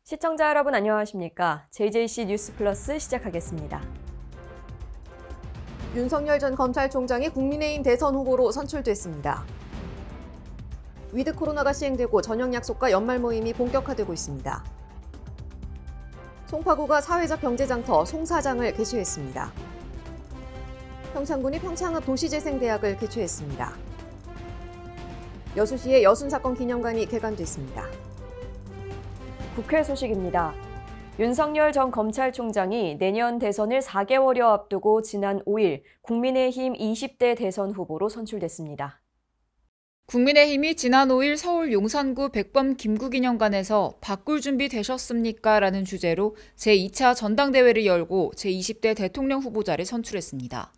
시청자 여러분 안녕하십니까? JJC 뉴스 플러스 시작하겠습니다. 윤석열 전 검찰총장이 국민의힘 대선 후보로 선출됐습니다. 위드 코로나가 시행되고 저녁 약속과 연말 모임이 본격화되고 있습니다. 송파구가 사회적 경제장터 송사장을 개최했습니다. 평창군이 평창읍 도시재생대학을 개최했습니다. 여수시의 여순사건 기념관이 개관됐습니다. 국회 소식입니다. 윤석열 전 검찰총장이 내년 대선을 4개월여 앞두고 지난 5일 국민의힘 20대 대선 후보로 선출됐습니다. 국민의힘이 지난 5일 서울 용산구 백범 김구기념관에서 바꿀 준비 되셨습니까? 라는 주제로 제2차 전당대회를 열고 제20대 대통령 후보자를 선출했습니다.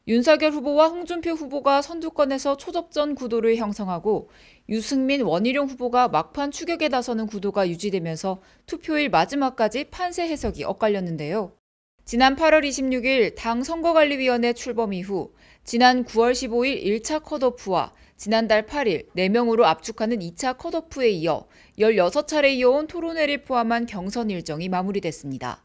윤석열 후보와 홍준표 후보가 선두권에서 초접전 구도를 형성하고 유승민, 원희룡 후보가 막판 추격에 나서는 구도가 유지되면서 투표일 마지막까지 판세 해석이 엇갈렸는데요. 지난 8월 26일 당 선거관리위원회 출범 이후 지난 9월 15일 1차 컷오프와 지난달 8일 4명으로 압축하는 2차 컷오프에 이어 16차례 이어온 토론회를 포함한 경선 일정이 마무리됐습니다.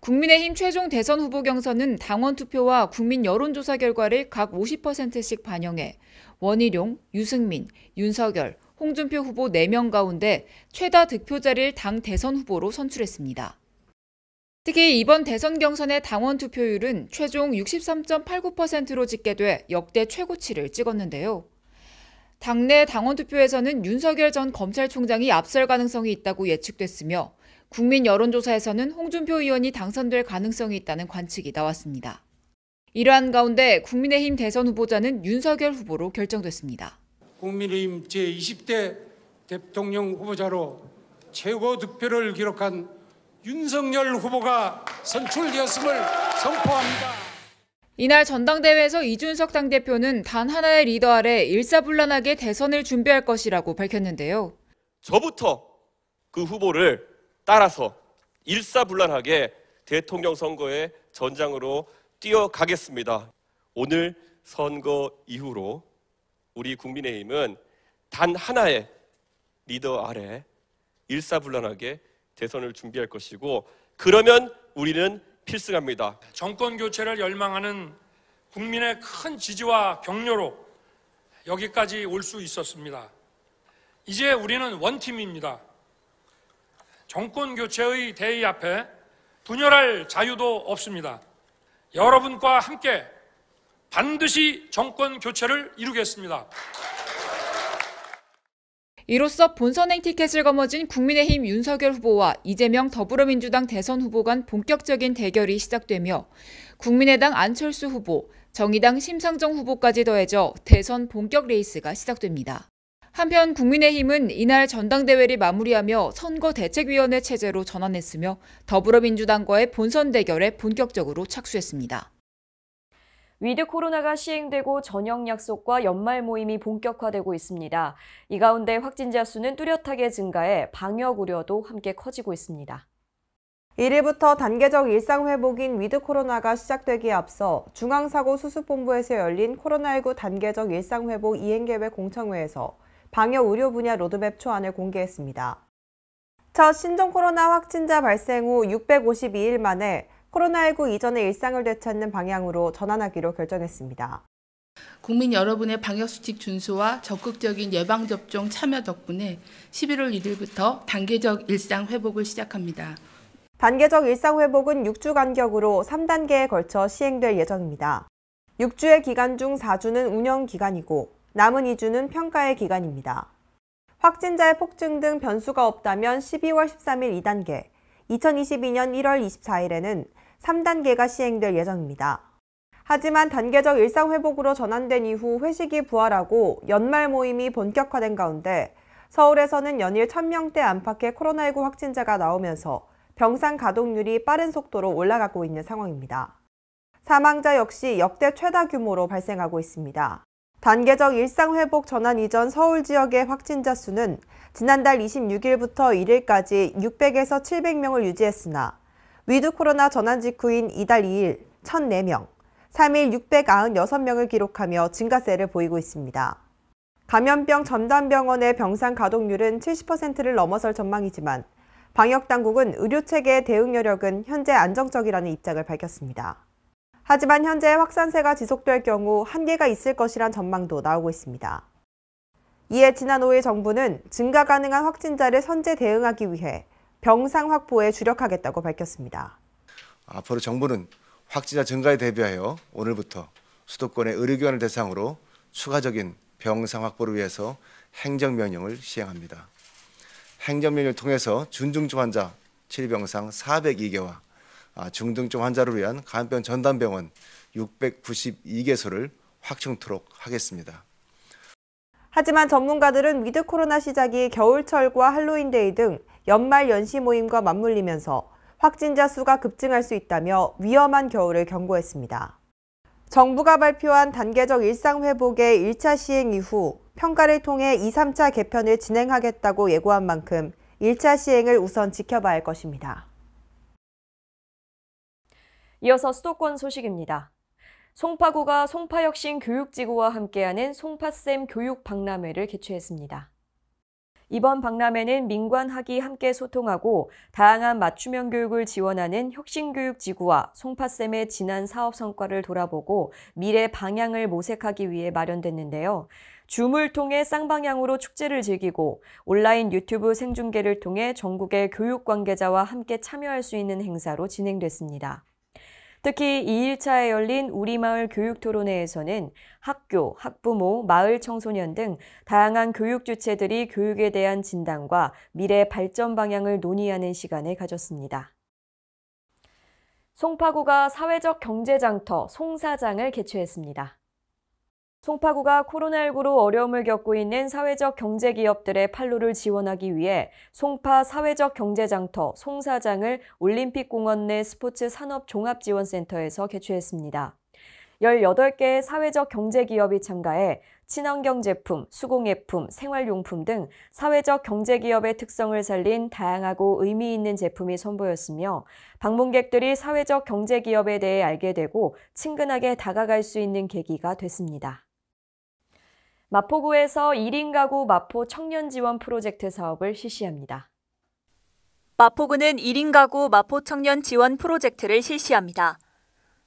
국민의힘 최종 대선 후보 경선은 당원 투표와 국민 여론조사 결과를 각 50%씩 반영해 원희룡, 유승민, 윤석열, 홍준표 후보 4명 가운데 최다 득표자를 당 대선 후보로 선출했습니다. 특히 이번 대선 경선의 당원 투표율은 최종 63.89%로 집계돼 역대 최고치를 찍었는데요. 당내 당원 투표에서는 윤석열 전 검찰총장이 앞설 가능성이 있다고 예측됐으며 국민 여론조사에서는 홍준표 의원이 당선될 가능성이 있다는 관측이 나왔습니다. 이러한 가운데 국민의힘 대선 후보자는 윤석열 후보로 결정됐습니다. 국민의힘 제20대 대통령 후보자로 최고 득표를 기록한 윤석열 후보가 선출되었음을 선포합니다. 이날 전당대회에서 이준석 당대표는 단 하나의 리더 아래 일사불란하게 대선을 준비할 것이라고 밝혔는데요. 저부터 그 후보를 따라서 일사불란하게 대통령 선거의 전장으로 뛰어가겠습니다. 오늘 선거 이후로 우리 국민의힘은 단 하나의 리더 아래 일사불란하게 대선을 준비할 것이고 그러면 우리는 필승합니다. 정권 교체를 열망하는 국민의 큰 지지와 격려로 여기까지 올 수 있었습니다. 이제 우리는 원팀입니다. 정권 교체의 대의 앞에 분열할 자유도 없습니다. 여러분과 함께 반드시 정권 교체를 이루겠습니다. 이로써 본선행 티켓을 거머쥔 국민의힘 윤석열 후보와 이재명 더불어민주당 대선 후보 간 본격적인 대결이 시작되며 국민의당 안철수 후보, 정의당 심상정 후보까지 더해져 대선 본격 레이스가 시작됩니다. 한편 국민의힘은 이날 전당대회를 마무리하며 선거대책위원회 체제로 전환했으며 더불어민주당과의 본선 대결에 본격적으로 착수했습니다. 위드 코로나가 시행되고 저녁 약속과 연말 모임이 본격화되고 있습니다. 이 가운데 확진자 수는 뚜렷하게 증가해 방역 우려도 함께 커지고 있습니다. 1일부터 단계적 일상회복인 위드 코로나가 시작되기에 앞서 중앙사고수습본부에서 열린 코로나19 단계적 일상회복 이행계획 공청회에서 방역 의료 분야 로드맵 초안을 공개했습니다. 첫 신종 코로나 확진자 발생 후 652일 만에 코로나19 이전의 일상을 되찾는 방향으로 전환하기로 결정했습니다. 국민 여러분의 방역수칙 준수와 적극적인 예방접종 참여 덕분에 11월 1일부터 단계적 일상 회복을 시작합니다. 단계적 일상 회복은 6주 간격으로 3단계에 걸쳐 시행될 예정입니다. 6주의 기간 중 4주는 운영 기간이고 남은 2주는 평가의 기간입니다. 확진자의 폭증 등 변수가 없다면 12월 13일 2단계, 2022년 1월 24일에는 3단계가 시행될 예정입니다. 하지만 단계적 일상회복으로 전환된 이후 회식이 부활하고 연말 모임이 본격화된 가운데 서울에서는 연일 1000명대 안팎의 코로나19 확진자가 나오면서 병상 가동률이 빠른 속도로 올라가고 있는 상황입니다. 사망자 역시 역대 최다 규모로 발생하고 있습니다. 단계적 일상회복 전환 이전 서울 지역의 확진자 수는 지난달 26일부터 1일까지 600에서 700명을 유지했으나 위드 코로나 전환 직후인 이달 2일 1,004명, 3일 696명을 기록하며 증가세를 보이고 있습니다. 감염병 전담병원의 병상 가동률은 70%를 넘어설 전망이지만 방역당국은 의료체계의 대응 여력은 현재 안정적이라는 입장을 밝혔습니다. 하지만 현재 확산세가 지속될 경우 한계가 있을 것이란 전망도 나오고 있습니다. 이에 지난 5일 정부는 증가 가능한 확진자를 선제 대응하기 위해 병상 확보에 주력하겠다고 밝혔습니다. 앞으로 정부는 확진자 증가에 대비하여 오늘부터 수도권의 의료기관을 대상으로 추가적인 병상 확보를 위해서 행정명령을 시행합니다. 행정명령을 통해서 준중증 환자 치료병상 402개와 중등증 환자를 위한 간병 전담병원 692개소를 확충토록 하겠습니다. 하지만 전문가들은 위드 코로나 시작이 겨울철과 할로윈데이 등 연말 연시 모임과 맞물리면서 확진자 수가 급증할 수 있다며 위험한 겨울을 경고했습니다. 정부가 발표한 단계적 일상회복의 1차 시행 이후 평가를 통해 2, 3차 개편을 진행하겠다고 예고한 만큼 1차 시행을 우선 지켜봐야 할 것입니다. 이어서 수도권 소식입니다. 송파구가 송파혁신 교육지구와 함께하는 송파쌤 교육 박람회를 개최했습니다. 이번 박람회는 민관 학이 함께 소통하고 다양한 맞춤형 교육을 지원하는 혁신교육지구와 송파쌤의 지난 사업 성과를 돌아보고 미래 방향을 모색하기 위해 마련됐는데요. 줌을 통해 쌍방향으로 축제를 즐기고 온라인 유튜브 생중계를 통해 전국의 교육 관계자와 함께 참여할 수 있는 행사로 진행됐습니다. 특히 2일차에 열린 우리마을 교육토론회에서는 학교, 학부모, 마을 청소년 등 다양한 교육 주체들이 교육에 대한 진단과 미래 발전 방향을 논의하는 시간을 가졌습니다. 송파구가 사회적 경제장터 송사장을 개최했습니다. 송파구가 코로나19로 어려움을 겪고 있는 사회적 경제기업들의 판로를 지원하기 위해 송파 사회적 경제장터 송사장을 올림픽공원 내 스포츠 산업 종합지원센터에서 개최했습니다. 18개의 사회적 경제기업이 참가해 친환경 제품, 수공예품, 생활용품 등 사회적 경제기업의 특성을 살린 다양하고 의미 있는 제품이 선보였으며 방문객들이 사회적 경제기업에 대해 알게 되고 친근하게 다가갈 수 있는 계기가 됐습니다. 마포구에서 1인 가구 마포 청년 지원 프로젝트 사업을 실시합니다. 마포구는 1인 가구 마포 청년 지원 프로젝트를 실시합니다.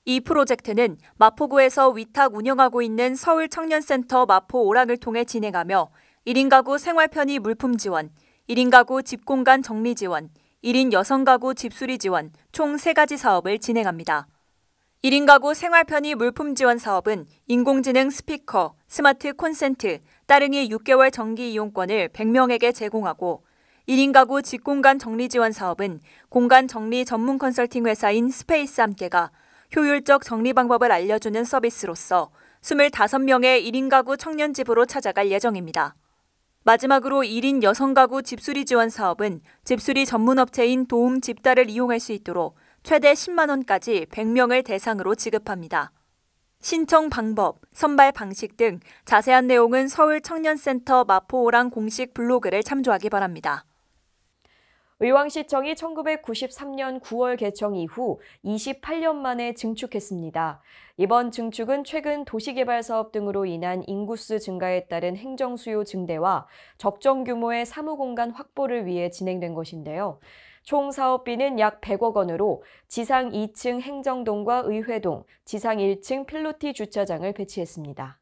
이 프로젝트는 마포구에서 위탁 운영하고 있는 서울청년센터 마포 오락을 통해 진행하며 1인 가구 생활 편의 물품 지원, 1인 가구 집공간 정리 지원, 1인 여성 가구 집수리 지원 총 3가지 사업을 진행합니다. 1인 가구 생활 편의 물품 지원 사업은 인공지능 스피커, 스마트 콘센트, 따릉이 6개월 정기 이용권을 100명에게 제공하고 1인 가구 집공간 정리 지원 사업은 공간 정리 전문 컨설팅 회사인 스페이스 함께가 효율적 정리 방법을 알려주는 서비스로서 25명의 1인 가구 청년 집으로 찾아갈 예정입니다. 마지막으로 1인 여성 가구 집수리 지원 사업은 집수리 전문 업체인 도움 집달을 이용할 수 있도록 최대 10만 원까지 100명을 대상으로 지급합니다. 신청 방법, 선발 방식 등 자세한 내용은 서울청년센터 마포오랑 공식 블로그를 참조하기 바랍니다. 의왕시청이 1993년 9월 개청 이후 28년 만에 증축했습니다. 이번 증축은 최근 도시개발 사업 등으로 인한 인구수 증가에 따른 행정수요 증대와 적정 규모의 사무공간 확보를 위해 진행된 것인데요. 총 사업비는 약 100억 원으로 지상 2층 행정동과 의회동, 지상 1층 필로티 주차장을 배치했습니다.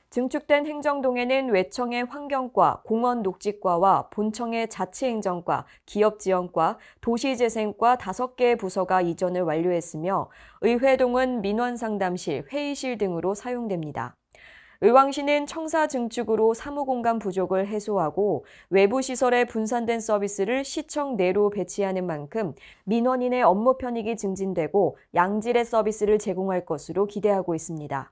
증축된 행정동에는 외청의 환경과, 공원 녹지과와 본청의 자치행정과, 기업지원과, 도시재생과 5개의 부서가 이전을 완료했으며 의회동은 민원상담실, 회의실 등으로 사용됩니다. 의왕시는 청사 증축으로 사무공간 부족을 해소하고 외부 시설에 분산된 서비스를 시청 내로 배치하는 만큼 민원인의 업무 편익이 증진되고 양질의 서비스를 제공할 것으로 기대하고 있습니다.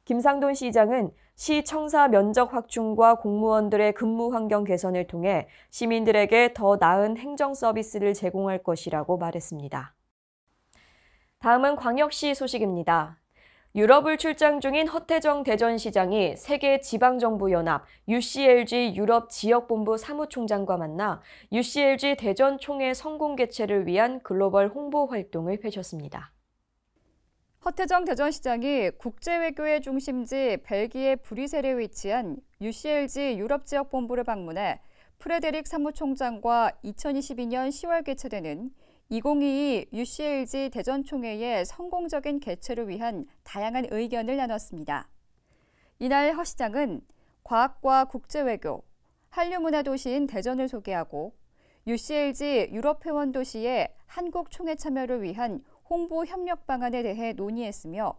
김상돈 시장은 시 청사 면적 확충과 공무원들의 근무 환경 개선을 통해 시민들에게 더 나은 행정 서비스를 제공할 것이라고 말했습니다. 다음은 광역시 소식입니다. 유럽을 출장 중인 허태정 대전시장이 세계 지방정부연합 UCLG 유럽 지역본부 사무총장과 만나 UCLG 대전 총회 성공 개최를 위한 글로벌 홍보 활동을 펼쳤습니다. 허태정 대전시장이 국제외교의 중심지 벨기에 브뤼셀에 위치한 UCLG 유럽 지역본부를 방문해 프레데릭 사무총장과 2022년 10월 개최되는 2022 UCLG 대전총회의 성공적인 개최를 위한 다양한 의견을 나눴습니다. 이날 허 시장은 과학과 국제외교, 한류문화도시인 대전을 소개하고 UCLG 유럽회원 도시의 한국 총회 참여를 위한 홍보 협력 방안에 대해 논의했으며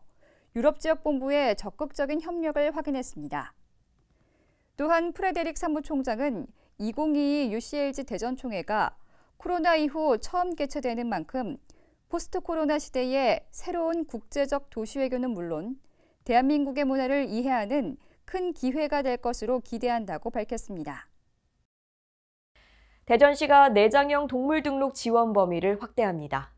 유럽 지역 본부의 적극적인 협력을 확인했습니다. 또한 프레데릭 사무총장은 2022 UCLG 대전총회가 코로나 이후 처음 개최되는 만큼 포스트 코로나 시대의 새로운 국제적 도시외교는 물론 대한민국의 문화를 이해하는 큰 기회가 될 것으로 기대한다고 밝혔습니다. 대전시가 내장형 동물 등록 지원 범위를 확대합니다.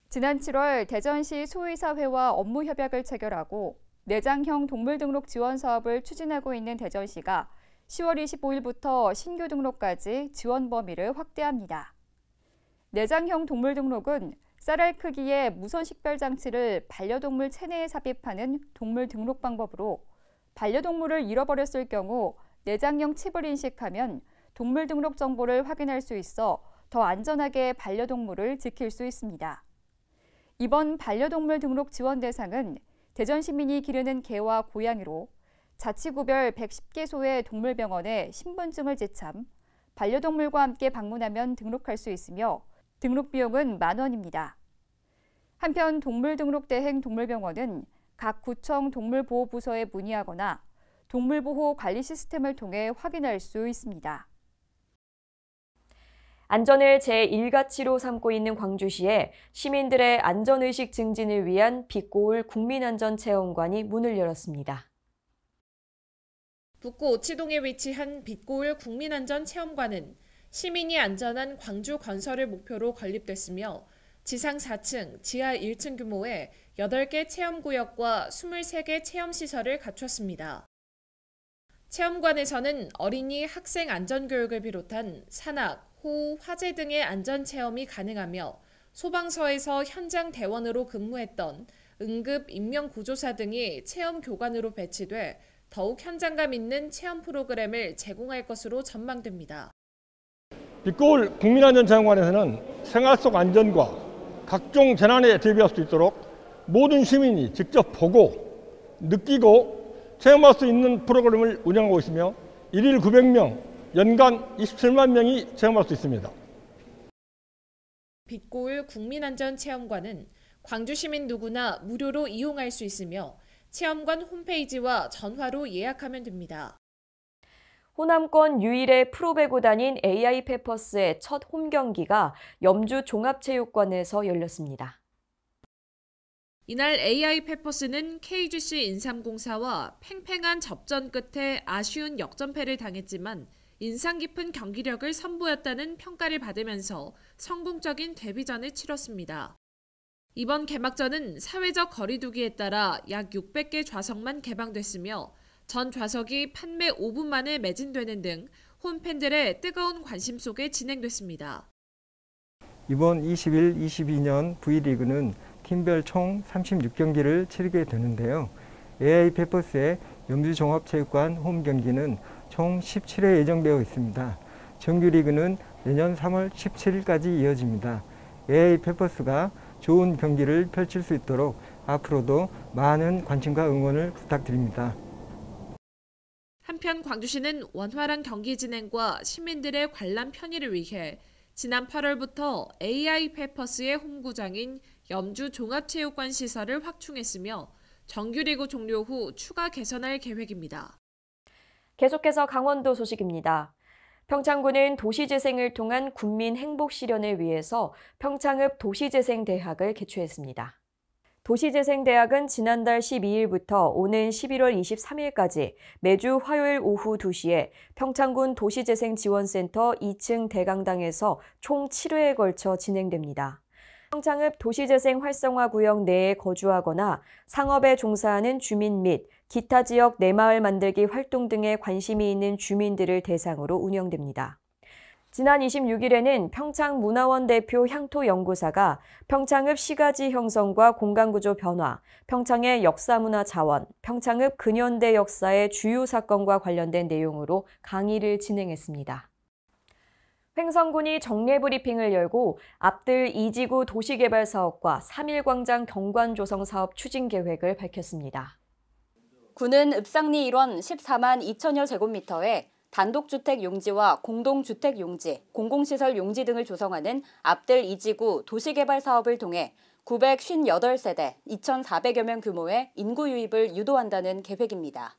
지난 7월 대전시 소의사회와 업무 협약을 체결하고 내장형 동물 등록 지원 사업을 추진하고 있는 대전시가 10월 25일부터 신규 등록까지 지원 범위를 확대합니다. 내장형 동물 등록은 쌀알 크기의 무선 식별 장치를 반려동물 체내에 삽입하는 동물 등록 방법으로 반려동물을 잃어버렸을 경우 내장형 칩을 인식하면 동물 등록 정보를 확인할 수 있어 더 안전하게 반려동물을 지킬 수 있습니다. 이번 반려동물 등록 지원 대상은 대전 시민이 기르는 개와 고양이로 자치구별 110개소의 동물병원에 신분증을 제참, 반려동물과 함께 방문하면 등록할 수 있으며 등록 비용은 만 원입니다. 한편 동물등록대행 동물병원은 각 구청 동물보호부서에 문의하거나 동물보호 관리 시스템을 통해 확인할 수 있습니다. 안전을 제1가치로 삼고 있는 광주시에 시민들의 안전의식 증진을 위한 빛고울 국민안전체험관이 문을 열었습니다. 북구 오치동에 위치한 빛고울 국민안전체험관은 시민이 안전한 광주 건설을 목표로 건립됐으며 지상 4층, 지하 1층 규모의 8개 체험구역과 23개 체험시설을 갖췄습니다. 체험관에서는 어린이 학생 안전교육을 비롯한 산악, 호우, 화재 등의 안전체험이 가능하며 소방서에서 현장 대원으로 근무했던 응급 인명구조사 등이 체험 교관으로 배치돼 더욱 현장감 있는 체험 프로그램을 제공할 것으로 전망됩니다. 빛고울 국민안전체험관에서는 생활 속 안전과 각종 재난에 대비할 수 있도록 모든 시민이 직접 보고 느끼고 체험할 수 있는 프로그램을 운영하고 있으며 1일 900명, 연간 27만 명이 체험할 수 있습니다. 빛고울 국민안전체험관은 광주 시민 누구나 무료로 이용할 수 있으며 체험관 홈페이지와 전화로 예약하면 됩니다. 호남권 유일의 프로배구단인 AI 페퍼스의 첫 홈경기가 염주 종합체육관에서 열렸습니다. 이날 AI 페퍼스는 KGC 인삼공사와 팽팽한 접전 끝에 아쉬운 역전패를 당했지만 인상 깊은 경기력을 선보였다는 평가를 받으면서 성공적인 데뷔전을 치렀습니다. 이번 개막전은 사회적 거리두기에 따라 약 600개 좌석만 개방됐으며 전 좌석이 판매 5분 만에 매진되는 등 홈팬들의 뜨거운 관심 속에 진행됐습니다. 이번 21-22년 V리그는 팀별 총 36경기를 치르게 되는데요. AI 페퍼스의 염주종합체육관 홈경기는 총 17회 예정되어 있습니다. 정규리그는 내년 3월 17일까지 이어집니다. AI 페퍼스가 좋은 경기를 펼칠 수 있도록 앞으로도 많은 관심과 응원을 부탁드립니다. 한편 광주시는 원활한 경기 진행과 시민들의 관람 편의를 위해 지난 8월부터 AI 페퍼스의 홈구장인 염주 종합체육관 시설을 확충했으며 정규리그 종료 후 추가 개선할 계획입니다. 계속해서 강원도 소식입니다. 평창군은 도시재생을 통한 군민 행복 실현을 위해서 평창읍 도시재생대학을 개최했습니다. 도시재생대학은 지난달 12일부터 오는 11월 23일까지 매주 화요일 오후 2시에 평창군 도시재생지원센터 2층 대강당에서 총 7회에 걸쳐 진행됩니다. 평창읍 도시재생 활성화 구역 내에 거주하거나 상업에 종사하는 주민 및 기타 지역 내마을 만들기 활동 등에 관심이 있는 주민들을 대상으로 운영됩니다. 지난 26일에는 평창문화원 대표 향토연구사가 평창읍 시가지 형성과 공간구조 변화, 평창의 역사문화 자원, 평창읍 근현대 역사의 주요 사건과 관련된 내용으로 강의를 진행했습니다. 횡성군이 정례브리핑을 열고 앞들 2지구 도시개발 사업과 3.1광장 경관 조성 사업 추진 계획을 밝혔습니다. 군은 읍상리 일원 14만 2천여 제곱미터에 단독주택 용지와 공동주택 용지, 공공시설 용지 등을 조성하는 앞들 2지구 도시개발 사업을 통해 958세대 2,400여 명 규모의 인구 유입을 유도한다는 계획입니다.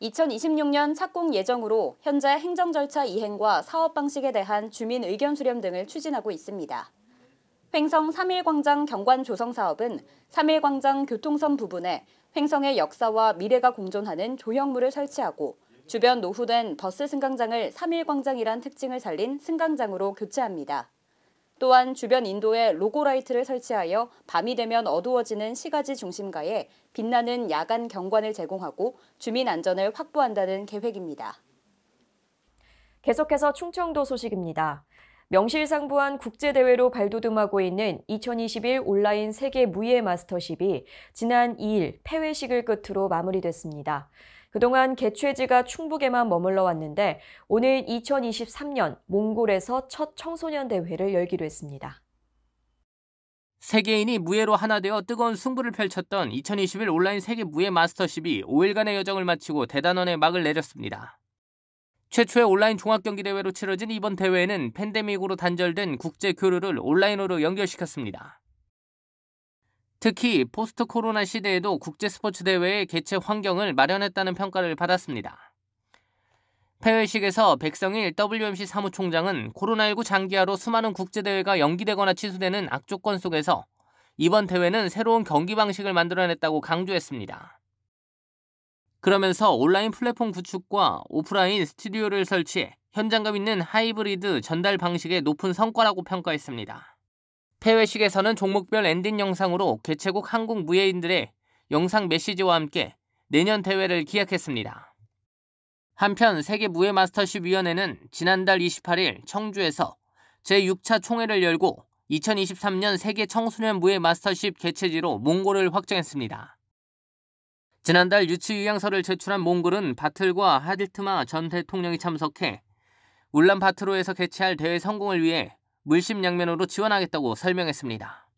2026년 착공 예정으로 현재 행정 절차 이행과 사업 방식에 대한 주민 의견 수렴 등을 추진하고 있습니다. 횡성 3.1광장 경관 조성 사업은 3.1광장 교통선 부분에 횡성의 역사와 미래가 공존하는 조형물을 설치하고 주변 노후된 버스 승강장을 3.1광장이란 특징을 살린 승강장으로 교체합니다. 또한 주변 인도에 로고라이트를 설치하여 밤이 되면 어두워지는 시가지 중심가에 빛나는 야간 경관을 제공하고 주민 안전을 확보한다는 계획입니다. 계속해서 충청도 소식입니다. 명실상부한 국제대회로 발돋움하고 있는 2021 온라인 세계 무예 마스터십이 지난 2일 폐회식을 끝으로 마무리됐습니다. 그동안 개최지가 충북에만 머물러 왔는데 오늘 2023년 몽골에서 첫 청소년 대회를 열기로 했습니다. 세계인이 무예로 하나 되어 뜨거운 승부를 펼쳤던 2021 온라인 세계 무예 마스터십이 5일간의 여정을 마치고 대단원의 막을 내렸습니다. 최초의 온라인 종합경기대회로 치러진 이번 대회에는 팬데믹으로 단절된 국제 교류를 온라인으로 연결시켰습니다. 특히 포스트 코로나 시대에도 국제 스포츠 대회의 개최 환경을 마련했다는 평가를 받았습니다. 폐회식에서 백성일 WMC 사무총장은 코로나19 장기화로 수많은 국제대회가 연기되거나 취소되는 악조건 속에서 이번 대회는 새로운 경기 방식을 만들어냈다고 강조했습니다. 그러면서 온라인 플랫폼 구축과 오프라인 스튜디오를 설치해 현장감 있는 하이브리드 전달 방식의 높은 성과라고 평가했습니다. 폐회식에서는 종목별 엔딩 영상으로 개최국 한국 무예인들의 영상 메시지와 함께 내년 대회를 기약했습니다. 한편 세계무예 마스터십위원회는 지난달 28일 청주에서 제6차 총회를 열고 2023년 세계 청소년 무예 마스터십 개최지로 몽골을 확정했습니다. 지난달 유치 의향서를 제출한 몽골은 바틀과 하딜트마 전 대통령이 참석해 울란바토르에서 개최할 대회 성공을 위해 물심양면으로 지원하겠다고 설명했습니다.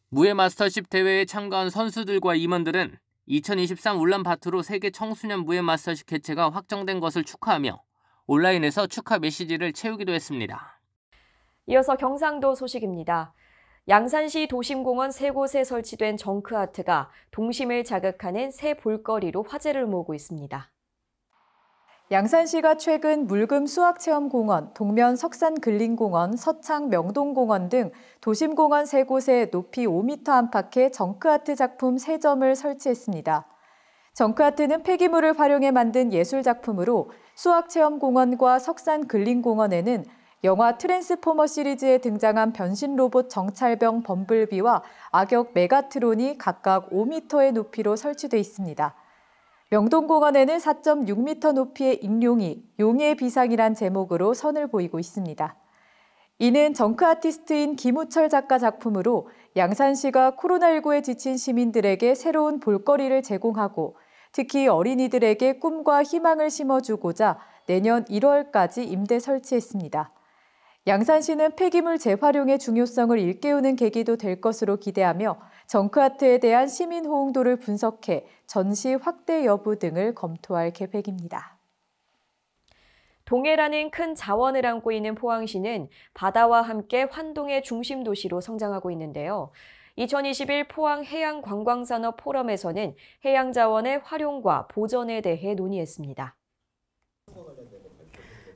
무예 마스터십 대회에 참가한 선수들과 임원들은 2023 울란바토르 세계 청소년 무예 마스터십 개최가 확정된 것을 축하하며 온라인에서 축하 메시지를 채우기도 했습니다. 이어서 경상도 소식입니다. 양산시 도심공원 3곳에 설치된 정크아트가 동심을 자극하는 새 볼거리로 화제를 모으고 있습니다. 양산시가 최근 물금 수학체험공원, 동면 석산근린공원, 서창 명동공원 등 도심공원 3곳에 높이 5m 안팎의 정크아트 작품 3점을 설치했습니다. 정크아트는 폐기물을 활용해 만든 예술작품으로 수학체험공원과 석산근린공원에는 영화 트랜스포머 시리즈에 등장한 변신 로봇 정찰병 범블비와 악역 메가트론이 각각 5m의 높이로 설치돼 있습니다. 명동공원에는 4.6m 높이의 익룡이 용의 비상이란 제목으로 선을 보이고 있습니다. 이는 정크 아티스트인 김우철 작가 작품으로 양산시가 코로나19에 지친 시민들에게 새로운 볼거리를 제공하고 특히 어린이들에게 꿈과 희망을 심어주고자 내년 1월까지 임대 설치했습니다. 양산시는 폐기물 재활용의 중요성을 일깨우는 계기도 될 것으로 기대하며 정크아트에 대한 시민 호응도를 분석해 전시 확대 여부 등을 검토할 계획입니다. 동해라는 큰 자원을 안고 있는 포항시는 바다와 함께 환동의 중심 도시로 성장하고 있는데요. 2021 포항 해양관광산업 포럼에서는 해양자원의 활용과 보전에 대해 논의했습니다.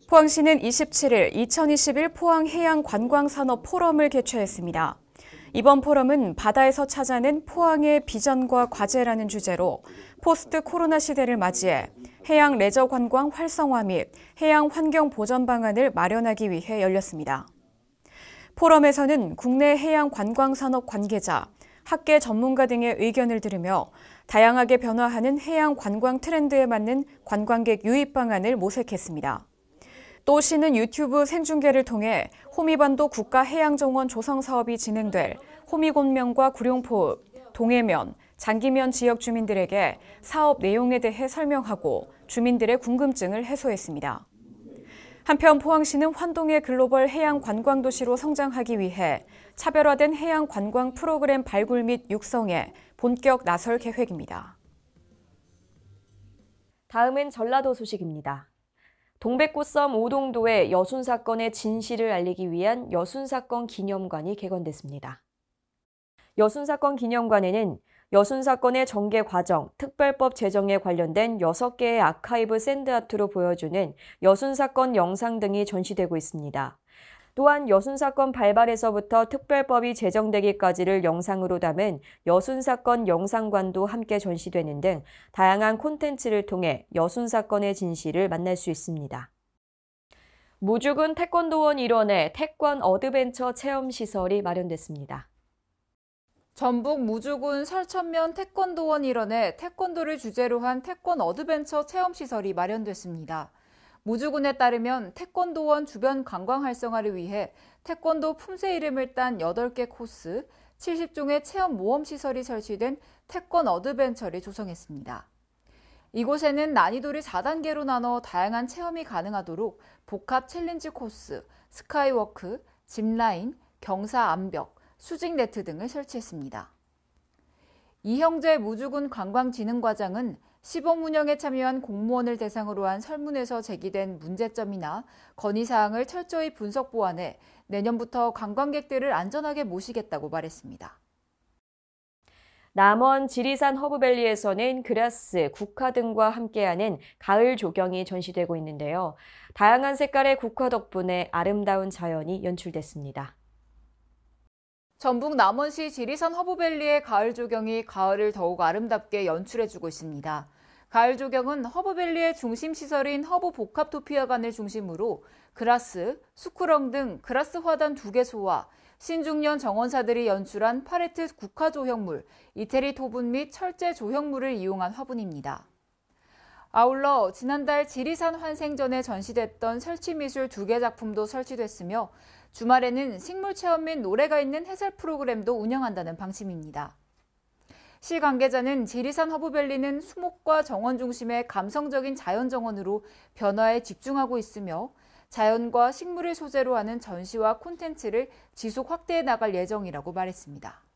포항시는 27일 2021 포항 해양관광산업 포럼을 개최했습니다. 이번 포럼은 바다에서 찾아낸 포항의 비전과 과제라는 주제로 포스트 코로나 시대를 맞이해 해양 레저 관광 활성화 및 해양 환경 보전 방안을 마련하기 위해 열렸습니다. 포럼에서는 국내 해양 관광 산업 관계자, 학계 전문가 등의 의견을 들으며 다양하게 변화하는 해양 관광 트렌드에 맞는 관광객 유입 방안을 모색했습니다. 또 시는 유튜브 생중계를 통해 호미반도 국가해양정원 조성 사업이 진행될 호미곤면과 구룡포, 동해면, 장기면 지역 주민들에게 사업 내용에 대해 설명하고 주민들의 궁금증을 해소했습니다. 한편 포항시는 환동의 글로벌 해양 관광 도시로 성장하기 위해 차별화된 해양 관광 프로그램 발굴 및 육성에 본격 나설 계획입니다. 다음은 전라도 소식입니다. 동백꽃섬 오동도의 여순 사건의 진실을 알리기 위한 여순 사건 기념관이 개관됐습니다. 여순 사건 기념관에는 여순 사건의 전개 과정, 특별법 제정에 관련된 6개의 아카이브 샌드아트로 보여주는 여순 사건 영상 등이 전시되고 있습니다. 또한 여순 사건 발발에서부터 특별법이 제정되기까지를 영상으로 담은 여순 사건 영상관도 함께 전시되는 등 다양한 콘텐츠를 통해 여순 사건의 진실을 만날 수 있습니다. 무주군 태권도원 일원의 태권 어드벤처 체험시설이 마련됐습니다. 전북 무주군 설천면 태권도원 일원의 태권도를 주제로 한 태권 어드벤처 체험시설이 마련됐습니다. 무주군에 따르면 태권도원 주변 관광 활성화를 위해 태권도 품새 이름을 딴 8개 코스, 70종의 체험 모험시설이 설치된 태권 어드벤처를 조성했습니다. 이곳에는 난이도를 4단계로 나눠 다양한 체험이 가능하도록 복합 챌린지 코스, 스카이워크, 짚라인, 경사 암벽, 수직 네트 등을 설치했습니다. 이형재 무주군 관광진흥과장은 시범 운영에 참여한 공무원을 대상으로 한 설문에서 제기된 문제점이나 건의사항을 철저히 분석 보완해 내년부터 관광객들을 안전하게 모시겠다고 말했습니다. 남원 지리산 허브밸리에서는 그라스, 국화 등과 함께하는 가을 조경이 전시되고 있는데요. 다양한 색깔의 국화 덕분에 아름다운 자연이 연출됐습니다. 전북 남원시 지리산 허브밸리의 가을 조경이 가을을 더욱 아름답게 연출해주고 있습니다. 가을 조경은 허브밸리의 중심 시설인 허브 복합토피아관을 중심으로 그라스, 수쿠렁 등 그라스 화단 2개소와 신중년 정원사들이 연출한 팔레트 국화 조형물, 이태리 토분 및 철제 조형물을 이용한 화분입니다. 아울러 지난달 지리산 환생전에 전시됐던 설치미술 2개 작품도 설치됐으며 주말에는 식물체험 및 노래가 있는 해설 프로그램도 운영한다는 방침입니다. 시 관계자는 지리산 허브밸리는 수목과 정원 중심의 감성적인 자연정원으로 변화에 집중하고 있으며 자연과 식물을 소재로 하는 전시와 콘텐츠를 지속 확대해 나갈 예정이라고 말했습니다.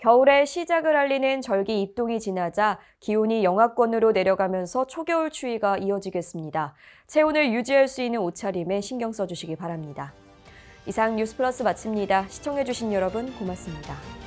겨울의 시작을 알리는 절기 입동이 지나자 기온이 영하권으로 내려가면서 초겨울 추위가 이어지겠습니다. 체온을 유지할 수 있는 옷차림에 신경 써주시기 바랍니다. 이상 뉴스플러스 마칩니다. 시청해주신 여러분 고맙습니다.